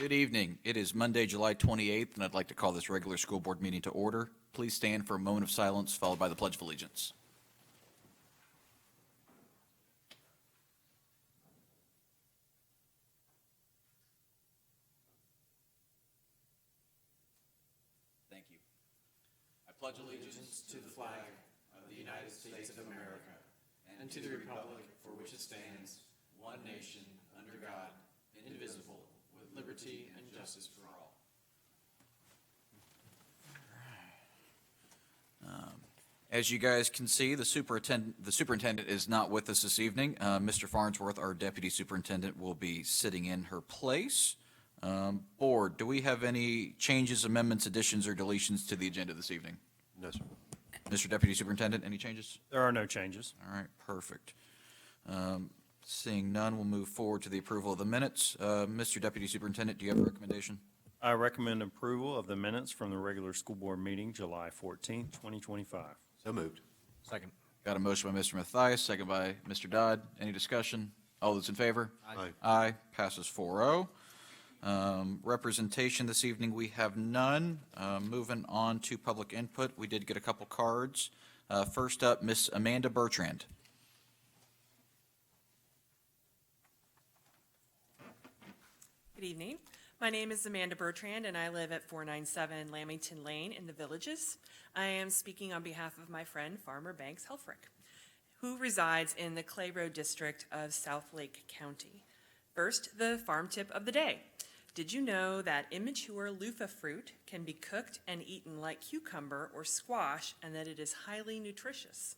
Good evening. It is Monday, July 28th, and I'd like to call this regular school board meeting to order. Please stand for a moment of silence, followed by the Pledge of Allegiance. Thank you. I pledge allegiance to the flag of the United States of America and to the republic for which it stands, one nation, under God, indivisible, with liberty and justice for all. As you guys can see, the superintendent is not with us this evening. Mr. Farnsworth, our deputy superintendent, will be sitting in her place. Board, do we have any changes, amendments, additions, or deletions to the agenda this evening? No, sir. Mr. Deputy Superintendent, any changes? There are no changes. All right, perfect. Seeing none, we'll move forward to the approval of the minutes. Mr. Deputy Superintendent, do you have a recommendation? I recommend approval of the minutes from the regular school board meeting, July 14th, 2025. So moved. Second. Got a motion by Mr. Mathias, second by Mr. Dodd. Any discussion? All those in favor? Aye. Aye, passes 4-0. Representation this evening, we have none. Moving on to public input, we did get a couple cards. First up, Miss Amanda Bertrand. Good evening. My name is Amanda Bertrand, and I live at 497 Lamington Lane in the Villages. I am speaking on behalf of my friend Farmer Banks Helfrich, who resides in the Clay Road district of South Lake County. First, the farm tip of the day. Did you know that immature loofah fruit can be cooked and eaten like cucumber or squash, and that it is highly nutritious?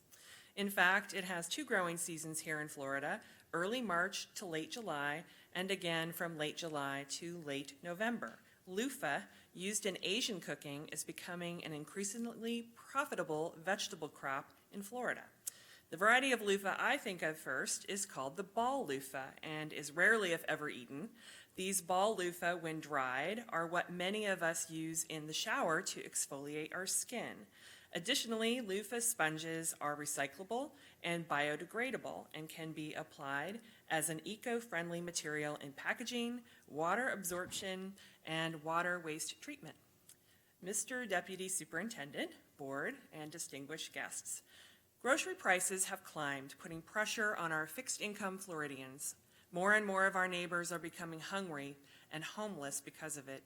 In fact, it has two growing seasons here in Florida, early March to late July, and again from late July to late November. Loofah, used in Asian cooking, is becoming an increasingly profitable vegetable crop in Florida. The variety of loofah I think of first is called the ball loofah and is rarely, if ever, eaten. These ball loofah, when dried, are what many of us use in the shower to exfoliate our skin. Additionally, loofah sponges are recyclable and biodegradable and can be applied as an eco-friendly material in packaging, water absorption, and water waste treatment. Mr. Deputy Superintendent, Board, and distinguished guests, grocery prices have climbed, putting pressure on our fixed-income Floridians. More and more of our neighbors are becoming hungry and homeless because of it.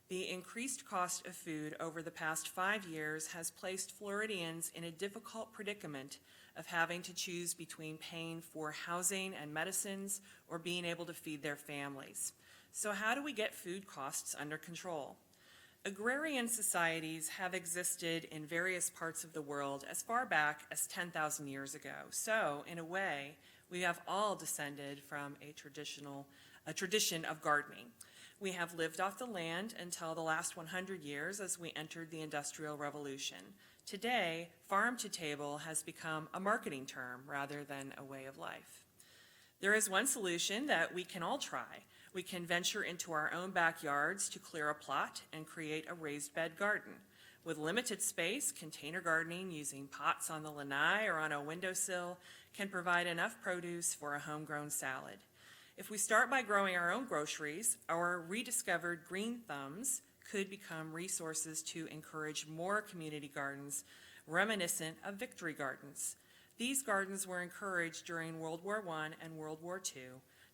The increased cost of food over the past 5 years has placed Floridians in a difficult predicament of having to choose between paying for housing and medicines or being able to feed their families. So how do we get food costs under control? Agrarian societies have existed in various parts of the world as far back as 10,000 years ago. So, in a way, we have all descended from a tradition of gardening. We have lived off the land until the last 100 years as we entered the Industrial Revolution. Today, farm to table has become a marketing term rather than a way of life. There is one solution that we can all try. We can venture into our own backyards to clear a plot and create a raised bed garden. With limited space, container gardening using pots on the lanai or on a windowsill can provide enough produce for a homegrown salad. If we start by growing our own groceries, our rediscovered green thumbs could become resources to encourage more community gardens reminiscent of victory gardens. These gardens were encouraged during World War I and World War II,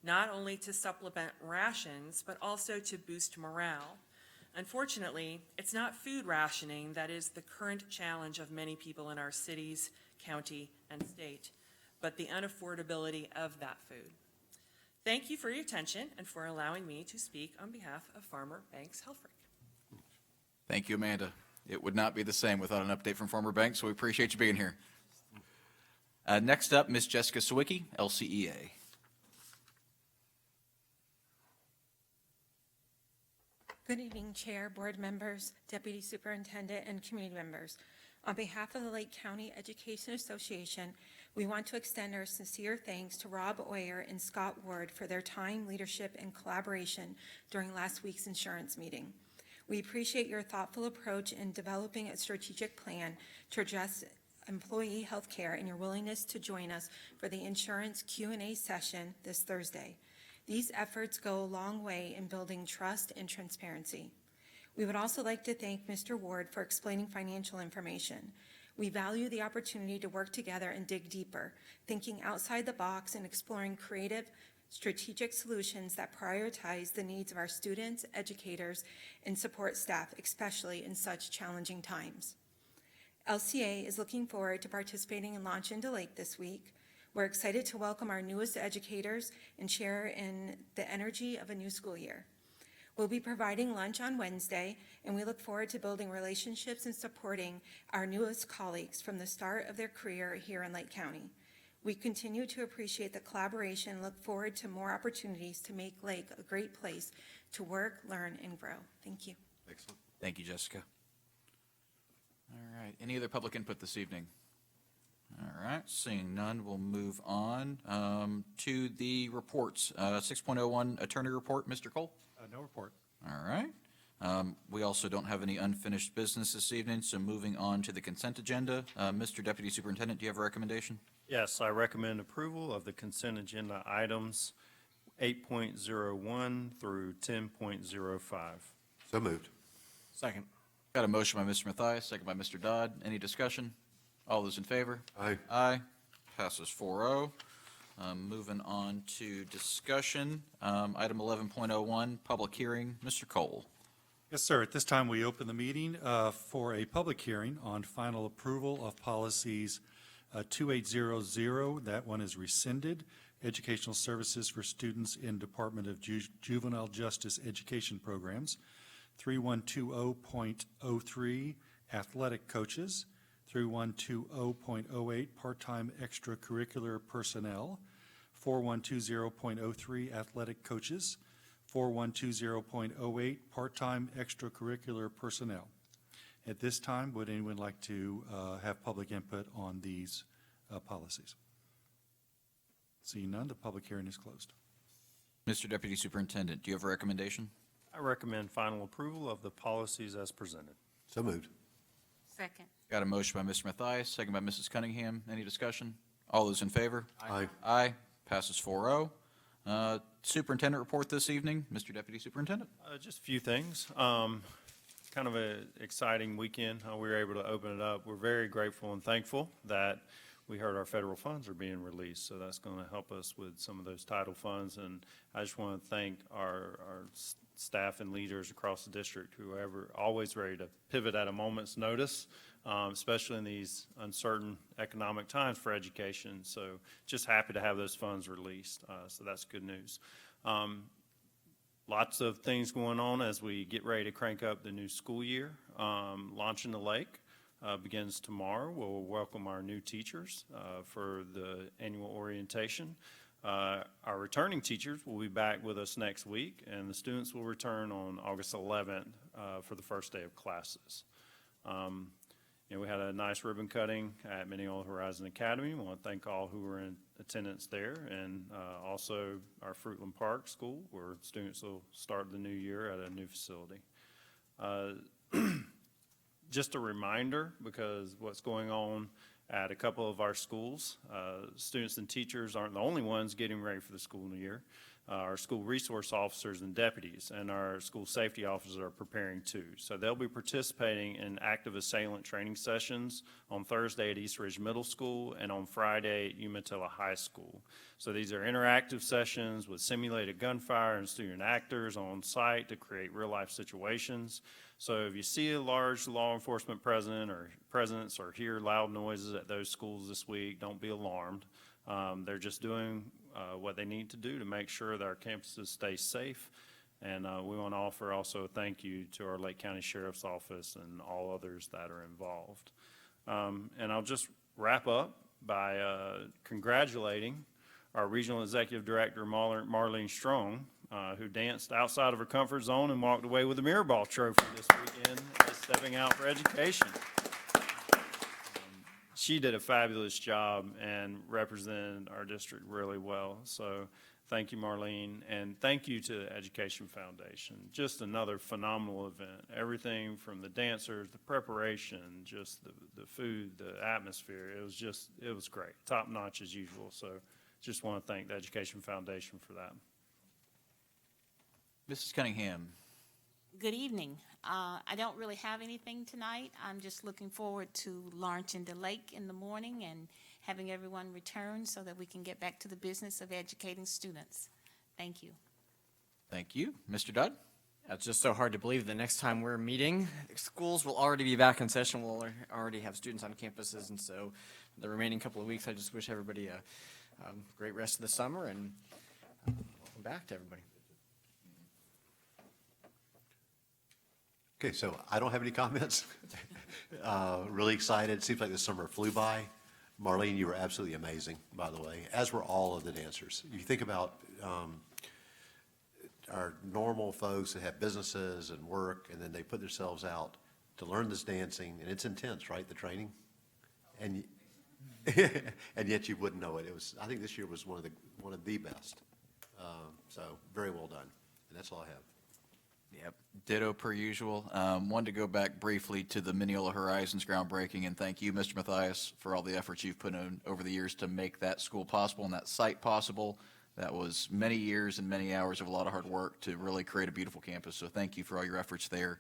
not only to supplement rations, but also to boost morale. Unfortunately, it's not food rationing that is the current challenge of many people in our cities, county, and state, but the unaffordability of that food. Thank you for your attention and for allowing me to speak on behalf of Farmer Banks Helfrich. Thank you, Amanda. It would not be the same without an update from Farmer Banks, so we appreciate you being here. Next up, Ms. Jessica Sawicki, LCEA. Good evening, Chair, Board members, Deputy Superintendent, and community members. On behalf of the Lake County Education Association, we want to extend our sincere thanks to Rob Oyer and Scott Ward for their time, leadership, and collaboration during last week's insurance meeting. We appreciate your thoughtful approach in developing a strategic plan to address employee health care and your willingness to join us for the insurance Q&A session this Thursday. These efforts go a long way in building trust and transparency. We would also like to thank Mr. Ward for explaining financial information. We value the opportunity to work together and dig deeper, thinking outside the box and exploring creative, strategic solutions that prioritize the needs of our students, educators, and support staff, especially in such challenging times. LCA is looking forward to participating in Launch into Lake this week. We're excited to welcome our newest educators and share in the energy of a new school year. We'll be providing lunch on Wednesday, and we look forward to building relationships and supporting our newest colleagues from the start of their career here in Lake County. We continue to appreciate the collaboration and look forward to more opportunities to make Lake a great place to work, learn, and grow. Thank you. Excellent. Thank you, Jessica. All right, any other public input this evening? All right, seeing none, we'll move on to the reports. 6.01 Attorney Report, Mr. Cole? No report. All right. We also don't have any unfinished business this evening, so moving on to the consent agenda. Mr. Deputy Superintendent, do you have a recommendation? Yes, I recommend approval of the consent agenda items 8.01 through 10.05. So moved. Second. Got a motion by Mr. Mathias, second by Mr. Dodd. Any discussion? All those in favor? Aye. Aye. Passes 4-0. Moving on to discussion. Item 11.01, public hearing. Mr. Cole. Yes, sir. At this time, we open the meeting for a public hearing on final approval of policies 2800, that one is rescinded, educational services for students in Department of Juvenile Justice Education Programs, 3120.03, athletic coaches, 3120.08, part-time extracurricular personnel, 4120.03, athletic coaches, 4120.08, part-time extracurricular personnel. At this time, would anyone like to have public input on these policies? Seeing none, the public hearing is closed. Mr. Deputy Superintendent, do you have a recommendation? I recommend final approval of the policies as presented. So moved. Second. Got a motion by Mr. Mathias, second by Mrs. Cunningham. Any discussion? All those in favor? Aye. Aye. Passes 4-0. Superintendent report this evening. Mr. Deputy Superintendent. Just a few things. Kind of an exciting weekend. We were able to open it up. We're very grateful and thankful that we heard our federal funds are being released, so that's going to help us with some of those title funds. And I just want to thank our staff and leaders across the district who are always ready to pivot at a moment's notice, especially in these uncertain economic times for education. So just happy to have those funds released. So that's good news. Lots of things going on as we get ready to crank up the new school year. Launch in the Lake begins tomorrow. We'll welcome our new teachers for the annual orientation. Our returning teachers will be back with us next week, and the students will return on August 11th for the first day of classes. We had a nice ribbon cutting at Mineola Horizon Academy. I want to thank all who were in attendance there, and also our Fruitland Park School, where students will start the new year at a new facility. Just a reminder, because what's going on at a couple of our schools, students and teachers aren't the only ones getting ready for the school year. Our school resource officers and deputies and our school safety officers are preparing too. So they'll be participating in active assailant training sessions on Thursday at East Ridge Middle School and on Friday at Umatilla High School. So these are interactive sessions with simulated gunfire and student actors on site to create real life situations. So if you see a large law enforcement presence or hear loud noises at those schools this week, don't be alarmed. They're just doing what they need to do to make sure that our campuses stay safe. And we want to offer also a thank you to our Lake County Sheriff's Office and all others that are involved. And I'll just wrap up by congratulating our Regional Executive Director, Marlene Strong, who danced outside of her comfort zone and walked away with the Mirror Ball Trophy this weekend as stepping out for education. She did a fabulous job and represented our district really well. So thank you, Marlene, and thank you to the Education Foundation. Just another phenomenal event. Everything from the dancers, the preparation, just the food, the atmosphere. It was great. Top notch as usual. So just want to thank the Education Foundation for that. Mrs. Cunningham. Good evening. I don't really have anything tonight. I'm just looking forward to launching the lake in the morning and having everyone return so that we can get back to the business of educating students. Thank you. Thank you. Mr. Dodd? It's just so hard to believe the next time we're meeting, schools will already be back in session. We'll already have students on campuses, and so the remaining couple of weeks, I just wish everybody a great rest of the summer, and welcome back to everybody. Okay, so I don't have any comments. Really excited. Seems like the summer flew by. Marlene, you were absolutely amazing, by the way, as were all of the dancers. You think about our normal folks that have businesses and work, and then they put themselves out to learn this dancing, and it's intense, right, the training? And and yet you wouldn't know it. It was, I think this year was one of the best. So very well done. And that's all I have. Yep, ditto per usual. Wanted to go back briefly to the Mineola Horizons groundbreaking, and thank you, Mr. Mathias, for all the efforts you've put in over the years to make that school possible and that site possible. That was many years and many hours of a lot of hard work to really create a beautiful campus, so thank you for all your efforts there.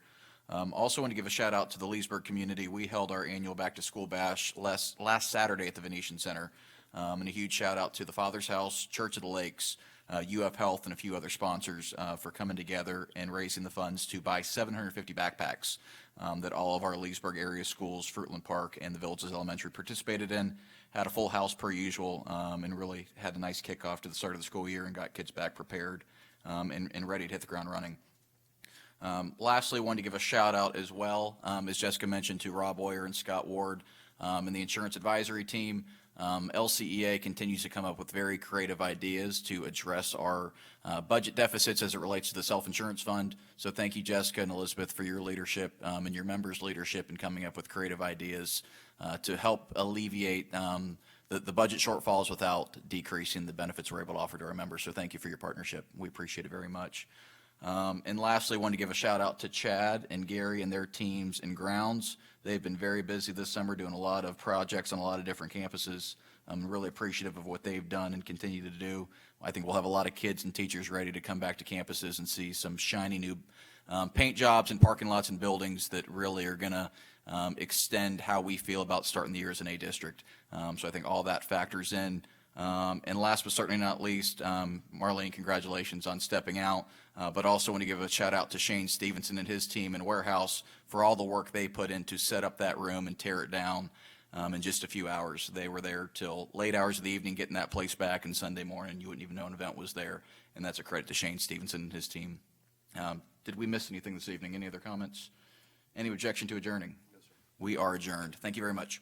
Also want to give a shout out to the Leesburg community. We held our annual Back to School Bash last Saturday at the Venetian Center. And a huge shout out to the Father's House, Church of the Lakes, UF Health, and a few other sponsors for coming together and raising the funds to buy 750 backpacks that all of our Leesburg area schools, Fruitland Park and the Villages Elementary, participated in. Had a full house per usual, and really had a nice kickoff to the start of the school year and got kids back prepared and ready to hit the ground running. Lastly, wanted to give a shout out as well, as Jessica mentioned, to Rob Oyer and Scott Ward and the insurance advisory team. LCEA continues to come up with very creative ideas to address our budget deficits as it relates to the self-insurance fund. So thank you, Jessica and Elizabeth, for your leadership and your members' leadership in coming up with creative ideas to help alleviate the budget shortfalls without decreasing the benefits we're able to offer to our members. So thank you for your partnership. We appreciate it very much. And lastly, I wanted to give a shout out to Chad and Gary and their teams in grounds. They've been very busy this summer doing a lot of projects on a lot of different campuses. I'm really appreciative of what they've done and continue to do. I think we'll have a lot of kids and teachers ready to come back to campuses and see some shiny new paint jobs and parking lots and buildings that really are going to extend how we feel about starting the year as an A district. So I think all that factors in. And last but certainly not least, Marlene, congratulations on stepping out, but also want to give a shout out to Shane Stevenson and his team in warehouse for all the work they put in to set up that room and tear it down in just a few hours. They were there till late hours of the evening getting that place back, and Sunday morning you wouldn't even know an event was there, and that's a credit to Shane Stevenson and his team. Did we miss anything this evening? Any other comments? Any objection to adjourning? We are adjourned. Thank you very much.